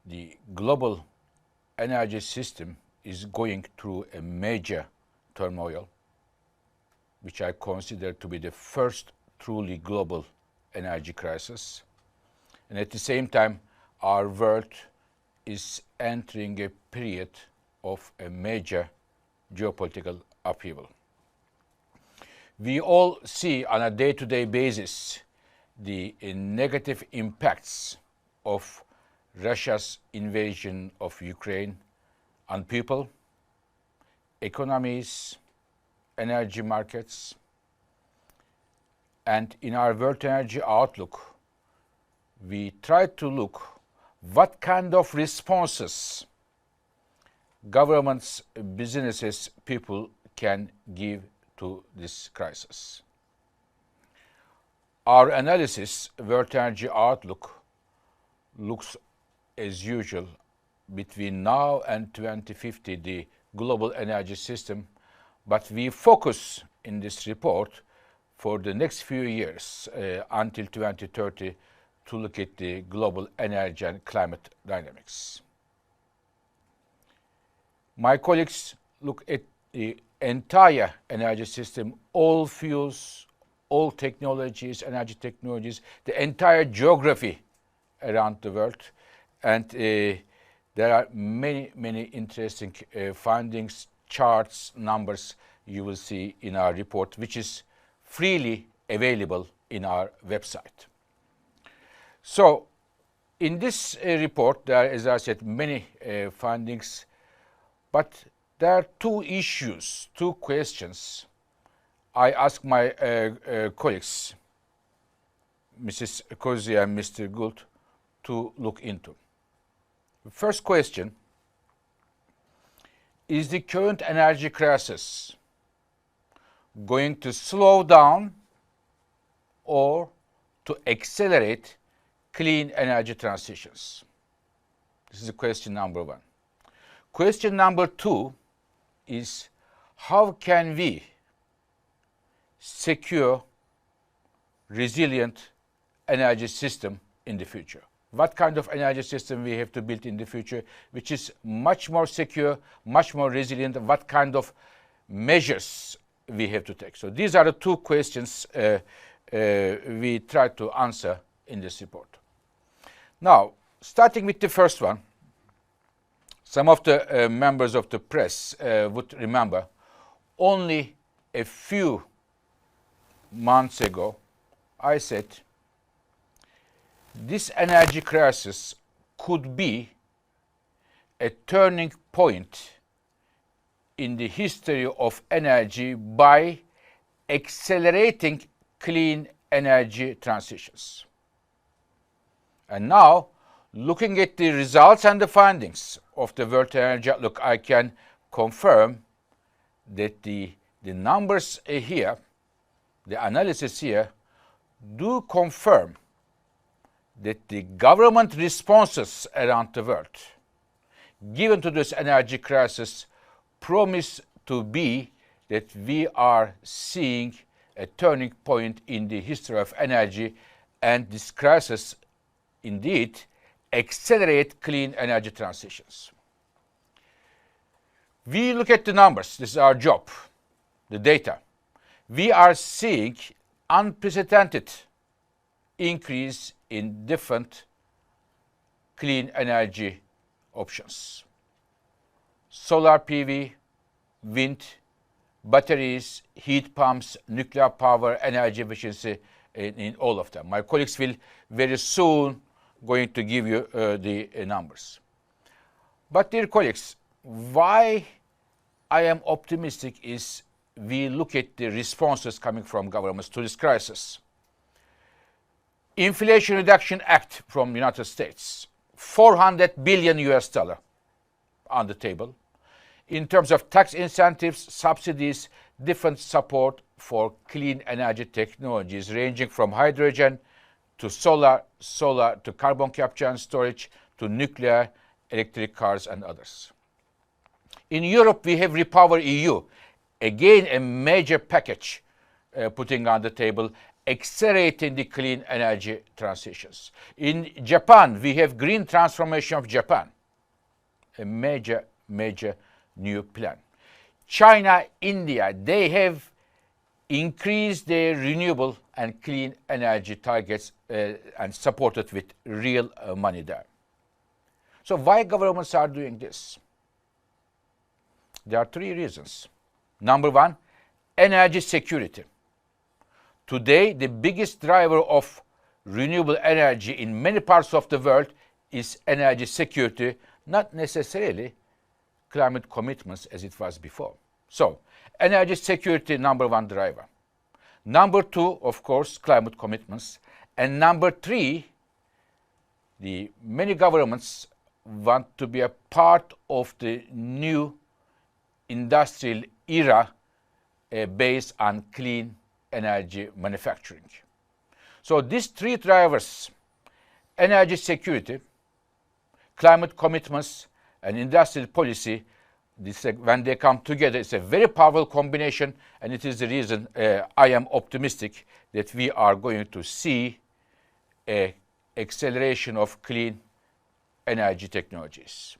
the global energy system is going through a major turmoil, which I consider to be the first truly global energy crisis. And at the same time, our world is entering a period of a major geopolitical upheaval. We all see on a day-to-day basis the negative impacts of Russia's invasion of Ukraine on people, economies, energy markets, and in our World Energy Outlook, we try to look what kind of responses governments, businesses, people can give to this crisis. Our analysis, World Energy Outlook, looks as usual between now and 2050 the global energy system, but we focus in this report for the next few years until 2030 to look at the global energy and climate dynamics. My colleagues look at the entire energy system, all fuels, all technologies, energy technologies, the entire geography around the world. And there are many interesting findings, charts, numbers you will see in our report, which is freely available in our website. So in this report, there are, as I said, many findings, but there are two issues, two questions I ask my colleagues, Mrs. Kozi and Mr. Gould, to look into. The first question: is the current energy crisis going to slow down or to accelerate clean energy transitions? This is question number one. Question number two is: how can we secure resilient energy system in the future? What kind of energy system we have to build in the future, which is much more secure, much more resilient? What kind of measures we have to take? So these are the two questions we try to answer in this report. Now, starting with the first one, some of the members of the press would remember only a few months ago, I said this energy crisis could be a turning point in the history of energy by accelerating clean energy transitions. And now, looking at the results and the findings of the World Energy Outlook, I can confirm that the numbers here, the analysis here, do confirm that the government responses around the world given to this energy crisis promise to be that we are seeing a turning point in the history of energy, and this crisis indeed accelerate clean energy transitions. We look at the numbers. This is our job, the data. We are seeing unprecedented increase in different clean energy options. Solar PV, wind, batteries, heat pumps, nuclear power, energy efficiency in all of them. My colleagues will very soon going to give you the numbers. But dear colleagues, why I am optimistic is we look at the responses coming from governments to this crisis. Inflation Reduction Act from the United States, $400 billion on the table. In terms of tax incentives, subsidies, different support for clean energy technologies ranging from hydrogen to solar to carbon capture and storage to nuclear, electric cars and others. In Europe, we have Repower EU, again a major package putting on the table, accelerating the clean energy transitions. In Japan, we have green transformation of Japan, a major new plan. China, India, they have increased their renewable and clean energy targets and supported with real money there. So why governments are doing this? There are three reasons. Number one, energy security. Today, the biggest driver of renewable energy in many parts of the world is energy security, not necessarily climate commitments as it was before. So, energy security, number one driver. Number two, of course, climate commitments. And number three, the many governments want to be a part of the new industrial era based on clean energy manufacturing. So these three drivers, energy security, climate commitments, and industrial policy, when they come together, it's a very powerful combination, and it is the reason I am optimistic that we are going to see an acceleration of clean energy technologies.